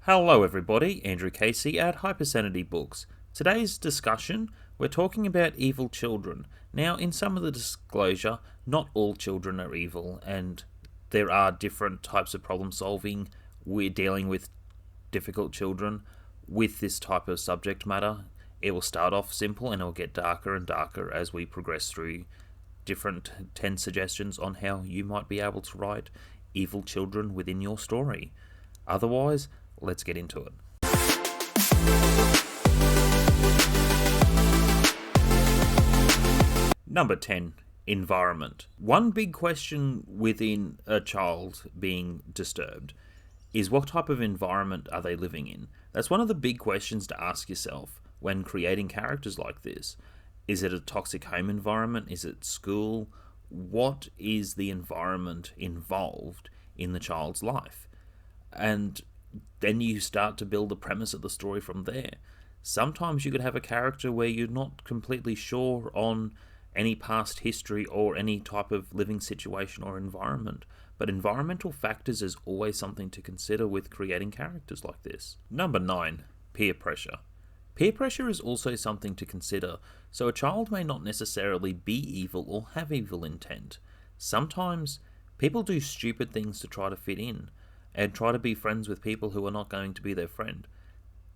Hello everybody, Andrew Casey at Hypersanity Books. Today's discussion, we're talking about evil children. Now, in some of the disclosure, not all children are evil, and there are different types of problem solving. We're dealing with difficult children with this type of subject matter. It will start off simple and it will get darker and darker as we progress through different 10 suggestions on how you might be able to write evil children within your story. Otherwise, let's get into it. Number 10, environment. One big question within a child being disturbed is what type of environment are they living in? That's one of the big questions to ask yourself when creating characters like this. Is it a toxic home environment? Is it school? What is the environment involved in the child's life? And then you start to build the premise of the story from there. Sometimes you could have a character where you're not completely sure on any past history or any type of living situation or environment, but environmental factors is always something to consider with creating characters like this. Number 9, peer pressure. Peer pressure is also something to consider, so a child may not necessarily be evil or have evil intent. Sometimes people do stupid things to try to fit in, and try to be friends with people who are not going to be their friend.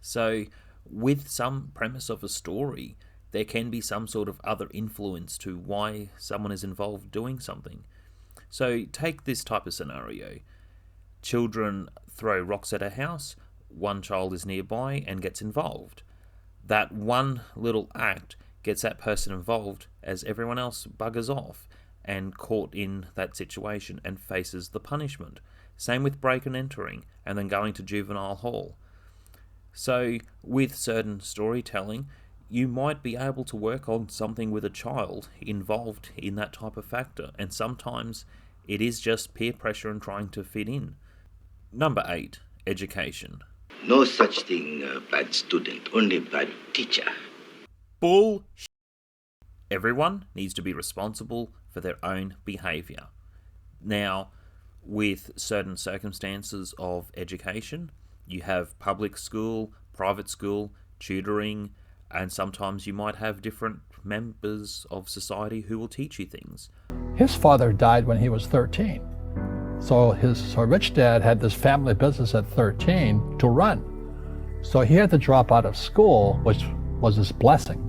So, with some premise of a story, there can be some sort of other influence to why someone is involved doing something. So, take this type of scenario. Children throw rocks at a house, one child is nearby and gets involved. That one little act gets that person involved as everyone else buggers off and caught in that situation and faces the punishment. Same with break and entering, and then going to juvenile hall. So, with certain storytelling, you might be able to work on something with a child involved in that type of factor, and sometimes it is just peer pressure and trying to fit in. Number 8, education. No such thing, bad student, only bad teacher. Bull. Everyone needs to be responsible for their own behaviour. Now, with certain circumstances of education, you have public school, private school, tutoring, and sometimes you might have different members of society who will teach you things. His father died when he was 13. So Rich Dad had this family business at 13 to run. So he had to drop out of school, which was his blessing.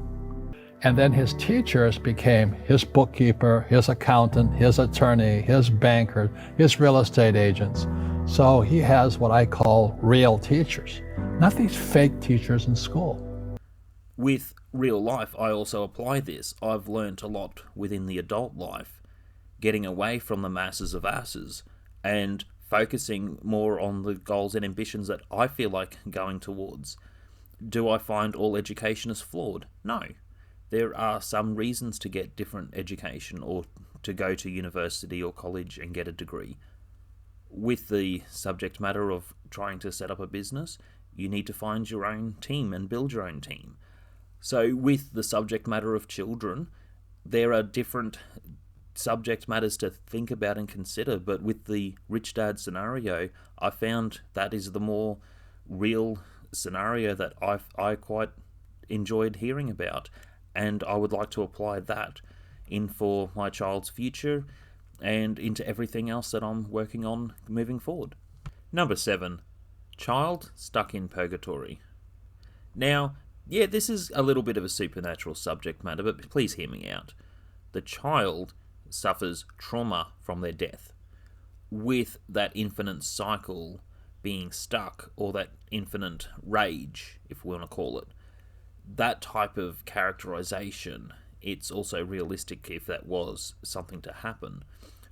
And then his teachers became his bookkeeper, his accountant, his attorney, his banker, his real estate agents. So he has what I call real teachers, not these fake teachers in school. With real life, I also apply this. I've learnt a lot within the adult life, getting away from the masses of asses and focusing more on the goals and ambitions that I feel like going towards. Do I find all education is flawed? No. There are some reasons to get different education or to go to university or college and get a degree. With the subject matter of trying to set up a business, you need to find your own team and build your own team. So with the subject matter of children, there are different subject matters to think about and consider, but with the rich dad scenario, I found that is the more real scenario that I quite enjoyed hearing about. And I would like to apply that in for my child's future and into everything else that I'm working on moving forward. Number 7, child stuck in purgatory. Now, yeah, this is a little bit of a supernatural subject matter, but please hear me out. The child suffers trauma from their death, with that infinite cycle being stuck, or that infinite rage, if we want to call it. That type of characterization, it's also realistic if that was something to happen.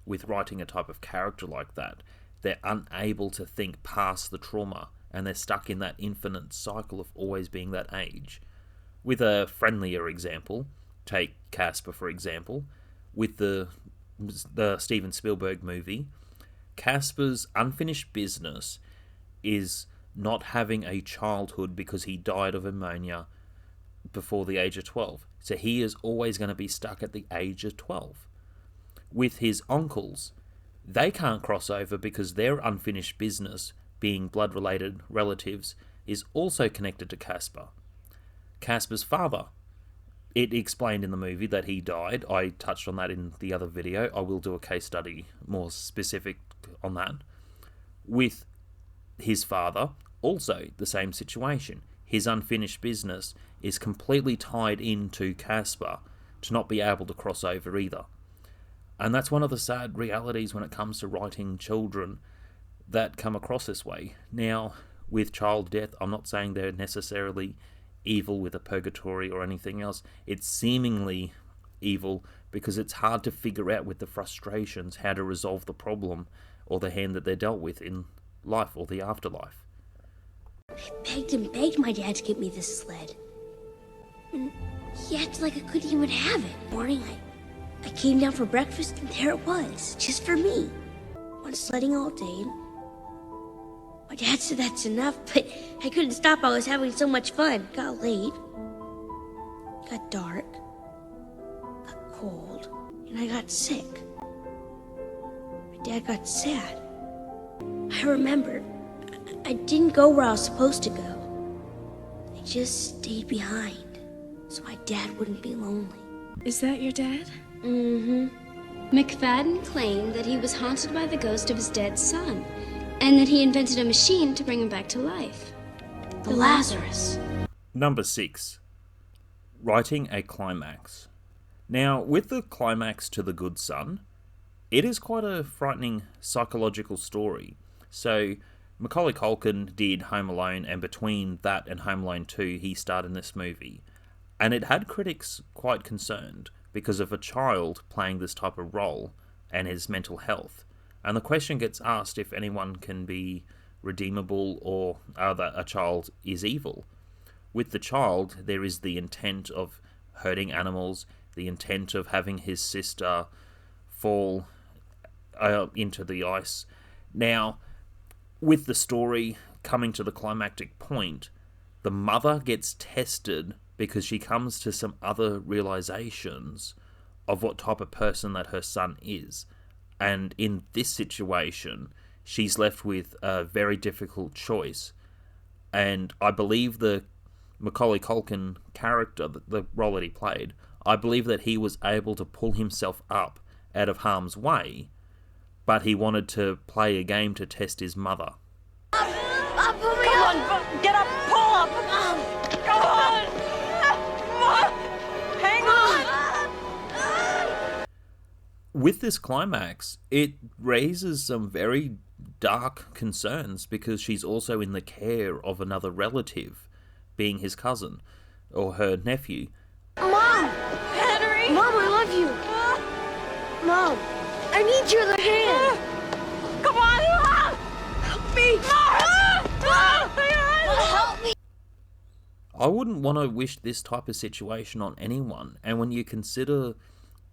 With writing a type of character like that, they're unable to think past the trauma, and they're stuck in that infinite cycle of always being that age. With a friendlier example, take Casper for example, with the Steven Spielberg movie, Casper's unfinished business is not having a childhood because he died of pneumonia before the age of 12. So he is always going to be stuck at the age of 12. With his uncles, they can't cross over because their unfinished business being blood-related relatives is also connected to Casper. Casper's father, it explained in the movie that he died. I touched on that in the other video. I will do a case study more specific on that. With his father, also the same situation. His unfinished business is completely tied into Casper to not be able to cross over either. And that's one of the sad realities when it comes to writing children that come across this way. Now, with child death, I'm not saying they're necessarily evil with a purgatory or anything else. It's seemingly evil because it's hard to figure out with the frustrations how to resolve the problem or the hand that they're dealt with in life or the afterlife. I begged and begged my dad to get me this sled. And he acted like I couldn't even have it. Morning, I came down for breakfast and there it was, just for me. Went sledding all day. My dad said that's enough, but I couldn't stop. I was having so much fun. Got late. Got dark. Got cold. And I got sick. My dad got sad. I remember I didn't go where I was supposed to go. I just stayed behind so my dad wouldn't be lonely. Is that your dad? Mm-hmm. McFadden claimed that he was haunted by the ghost of his dead son, and that he invented a machine to bring him back to life. The Lazarus. Number 6. Writing a climax. Now, with the climax to The Good Son, it is quite a frightening psychological story. So, Macaulay Culkin did Home Alone, and between that and Home Alone 2, he starred in this movie. And it had critics quite concerned because of a child playing this type of role and his mental health. And the question gets asked if anyone can be redeemable or that a child is evil. With the child, there is the intent of hurting animals, the intent of having his sister fall into the ice. Now, with the story coming to the climactic point, the mother gets tested because she comes to some other realizations of what type of person that her son is. And in this situation, she's left with a very difficult choice. And I believe the Macaulay Culkin character, the role that he played, I believe that he was able to pull himself up out of harm's way, but he wanted to play a game to test his mother. Come on, Get up, pull up! Go on! Hang on! With this climax, it raises some very dark concerns because she's also in the care of another relative, being his cousin, or her nephew. Mom! Henry! Mom, I love you! Mom, I need your other hand! Come on! Help me! Help me! I wouldn't want to wish this type of situation on anyone, and when you consider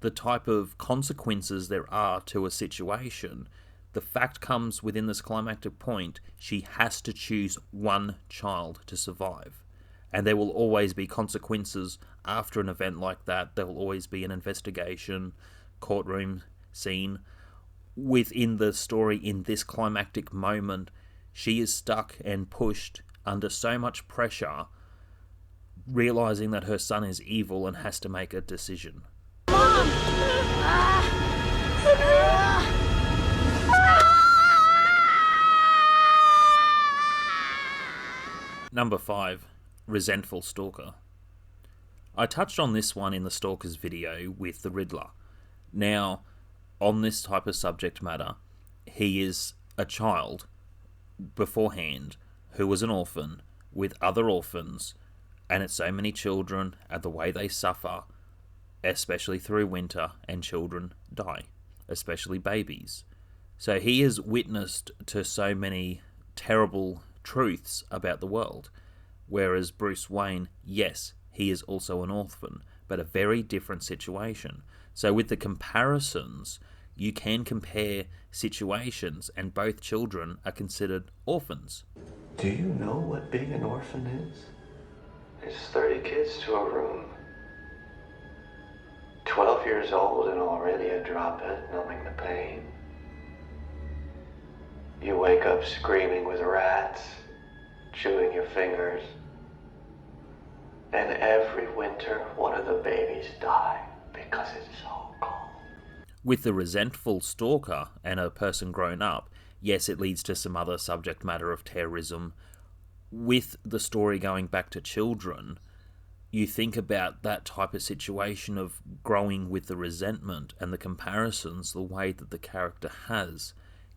the type of consequences there are to a situation, the fact comes within this climactic point, she has to choose one child to survive. And there will always be consequences after an event like that. There will always be an investigation, courtroom scene. Within the story, in this climactic moment, she is stuck and pushed under so much pressure, realizing that her son is evil and has to make a decision. Mom! Number 5. Resentful Stalker. I touched on this one in the Stalker's video with the Riddler. Now, on this type of subject matter, he is a child beforehand who was an orphan with other orphans, and it's so many children and the way they suffer, especially through winter, and children die, especially babies. So he has witnessed to so many terrible truths about the world, whereas Bruce Wayne, yes, he is also an orphan, but a very different situation. So with the comparisons, you can compare situations, and both children are considered orphans. Do you know what being an orphan is? It's 30 kids to a room. 12 years old and already a dropout, numbing the pain. You wake up screaming with rats, chewing your fingers. And every winter, one of the babies die because it's so cold. With the resentful stalker and a person grown up, yes, it leads to some other subject matter of terrorism. With the story going back to children, you think about that type of situation of growing with the resentment and the comparisons the way that the character has.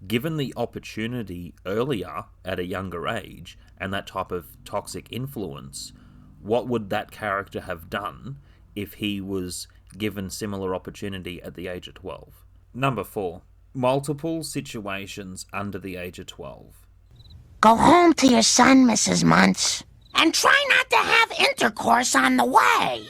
Given the opportunity earlier at a younger age and that type of toxic influence, what would that character have done if he was given similar opportunity at the age of 12? Number 4. Multiple situations under the age of 12. Go home to your son, Mrs. Muntz, and try not to have intercourse on the way.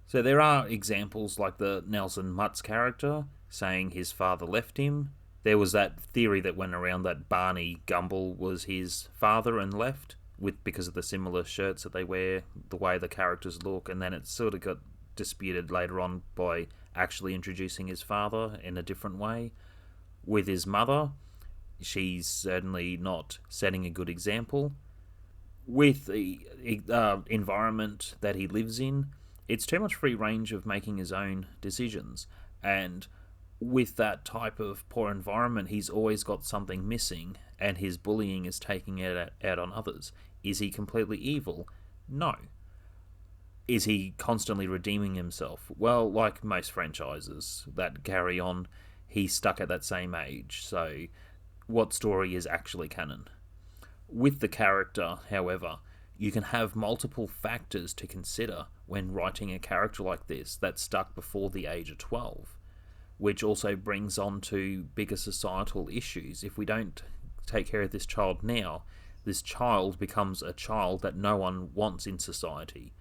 So there are examples like the Nelson Muntz character saying his father left him. There was that theory that went around that Barney Gumble was his father and left, because of the similar shirts that they wear, the way the characters look, and then it sort of got disputed later on by actually introducing his father in a different way. With his mother, she's certainly not setting a good example. With the environment that he lives in, it's too much free range of making his own decisions, and with that type of poor environment, he's always got something missing, and his bullying is taking it out on others. Is he completely evil? No. Is he constantly redeeming himself? Well, like most franchises that carry on, he's stuck at that same age, so what story is actually canon? With the character, however, you can have multiple factors to consider when writing a character like this that's stuck before the age of 12, which also brings on to bigger societal issues. If we don't take care of this child now, this child becomes a child that no one wants in society.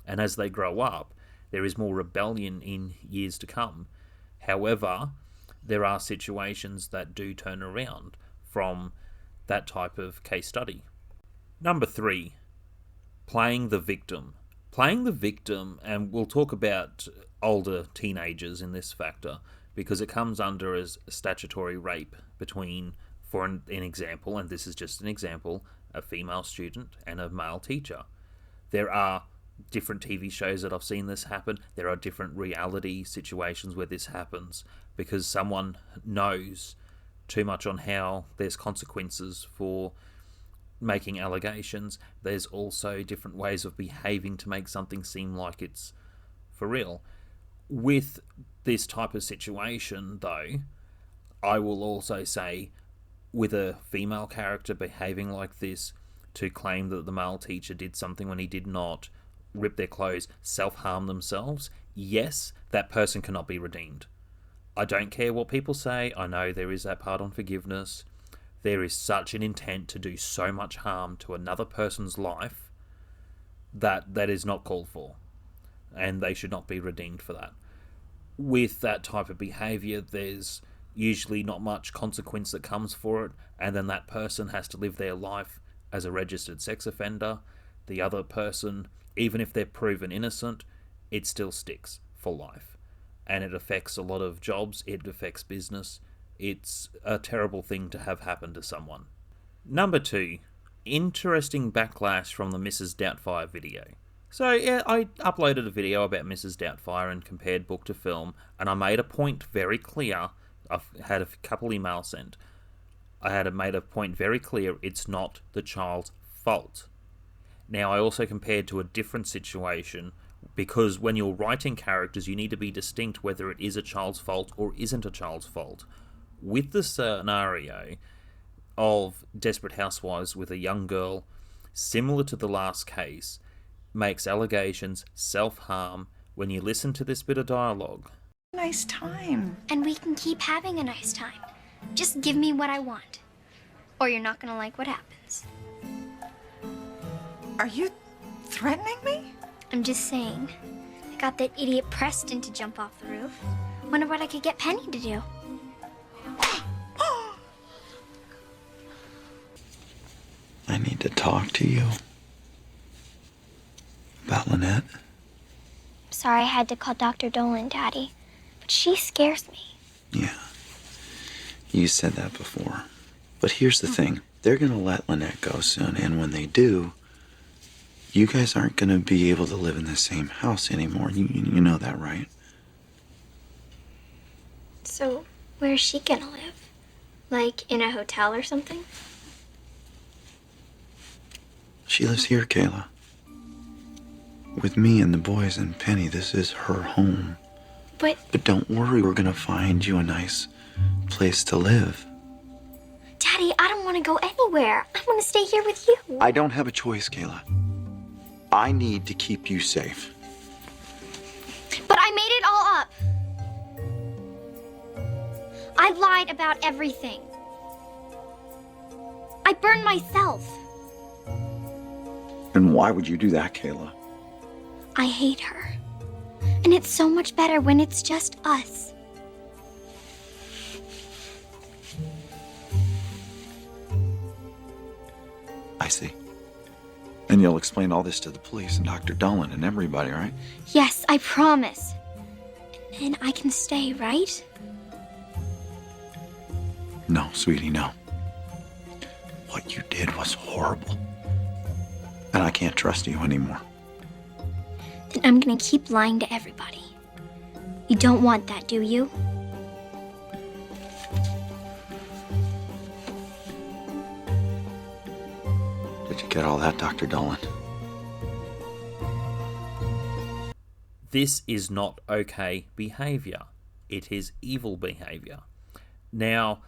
And as they grow up, there is more rebellion in years to come. However, there are situations that do turn around from that type of case study. Number 3, playing the victim. Playing the victim, and we'll talk about older teenagers in this factor, because it comes under as statutory rape between, for an example, and this is just an example, a female student and a male teacher. There are different TV shows that I've seen this happen. There are different reality situations where this happens because someone knows too much on how there's consequences for making allegations. There's also different ways of behaving to make something seem like it's for real. With this type of situation, though, I will also say, with a female character behaving like this, to claim that the male teacher did something when he did not, rip their clothes, self-harm themselves, yes, that person cannot be redeemed. I don't care what people say. I know there is that part on forgiveness. There is such an intent to do so much harm to another person's life that is not called for, and they should not be redeemed for that. With that type of behaviour, there's usually not much consequence that comes for it, and then that person has to live their life as a registered sex offender. The other person, even if they're proven innocent, it still sticks for life. And it affects a lot of jobs, it affects business. It's a terrible thing to have happen to someone. Number 2, interesting backlash from the Mrs. Doubtfire video. So yeah, I uploaded a video about Mrs. Doubtfire and compared book to film, and I made a point very clear. I've had a couple emails sent. I had made a point very clear, it's not the child's fault. Now, I also compared to a different situation, because when you're writing characters, you need to be distinct whether it is a child's fault or isn't a child's fault. With the scenario of Desperate Housewives with a young girl, similar to the last case, makes allegations, self-harm, when you listen to this bit of dialogue. Nice time. And we can keep having a nice time. Just give me what I want, or you're not gonna like what happens. Are you threatening me? I'm just saying. I got that idiot Preston to jump off the roof. Wonder what I could get Penny to do. I need to talk to you about Lynette. Sorry I had to call Dr. Dolan, Daddy, but she scares me. Yeah, you said that before. But here's the thing. They're going to let Lynette go soon, and when they do, you guys aren't going to be able to live in the same house anymore. You know that, right? So, where's she gonna live? Like, in a hotel or something? She lives here, Kayla. With me and the boys and Penny, this is her home. But don't worry, we're gonna find you a nice place to live. Daddy, I don't want to go anywhere. I want to stay here with you. I don't have a choice, Kayla. I need to keep you safe. But I made it all up. I lied about everything. I burned myself. And why would you do that, Kayla? I hate her. And it's so much better when it's just us. I see. And you'll explain all this to the police and Dr. Dolan and everybody, right? Yes, I promise. And then I can stay, right? No, sweetie, no. What you did was horrible. And I can't trust you anymore. Then I'm gonna keep lying to everybody. You don't want that, do you? Did you get all that, Dr. Dolan? This is not okay behaviour. It is evil behaviour. Now,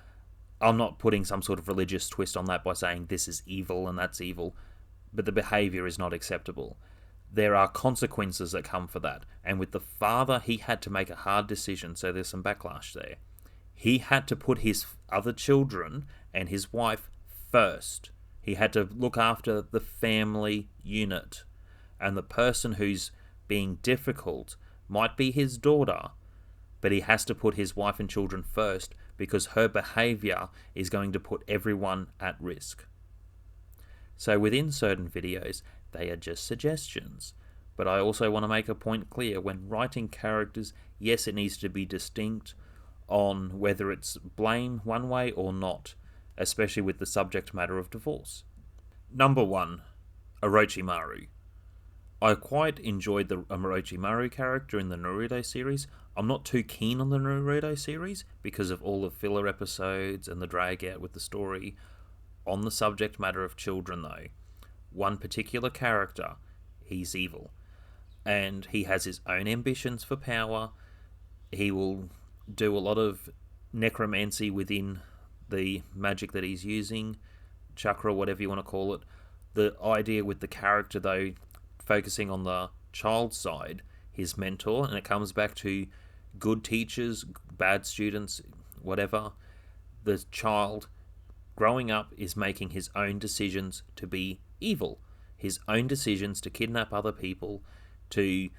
I'm not putting some sort of religious twist on that by saying this is evil and that's evil, but the behaviour is not acceptable. There are consequences that come for that. And with the father, he had to make a hard decision, so there's some backlash there. He had to put his other children and his wife first. He had to look after the family unit. And the person who's being difficult might be his daughter, but he has to put his wife and children first because her behaviour is going to put everyone at risk. So within certain videos, they are just suggestions. But I also want to make a point clear. When writing characters, yes, it needs to be distinct on whether it's blame one way or not, especially with the subject matter of divorce. Number 1, Orochimaru. I quite enjoyed the Orochimaru character in the Naruto series. I'm not too keen on the Naruto series because of all the filler episodes and the drag out with the story. On the subject matter of children, though, one particular character, he's evil. And he has his own ambitions for power. He will do a lot of necromancy within the magic that he's using, chakra, whatever you want to call it. The idea with the character, though, focusing on the child side, his mentor, and it comes back to good teachers, bad students, whatever. The child growing up is making his own decisions to be evil, his own decisions to kidnap other people, to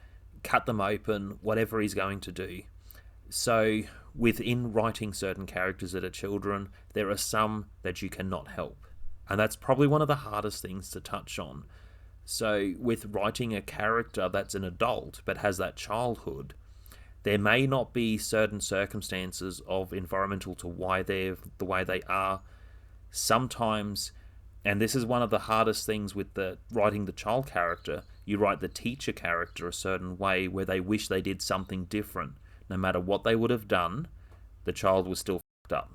cut them open, whatever he's going to do. So within writing certain characters that are children, there are some that you cannot help. And that's probably one of the hardest things to touch on. So with writing a character that's an adult but has that childhood, there may not be certain circumstances of environmental to why they're the way they are. Sometimes, and this is one of the hardest things with the writing the child character, you write the teacher character a certain way where they wish they did something different. No matter what they would have done, the child was still fucked up.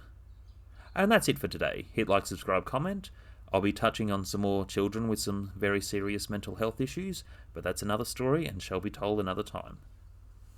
And that's it for today. Hit like, subscribe, comment. I'll be touching on some more children with some very serious mental health issues, but that's another story and shall be told another time.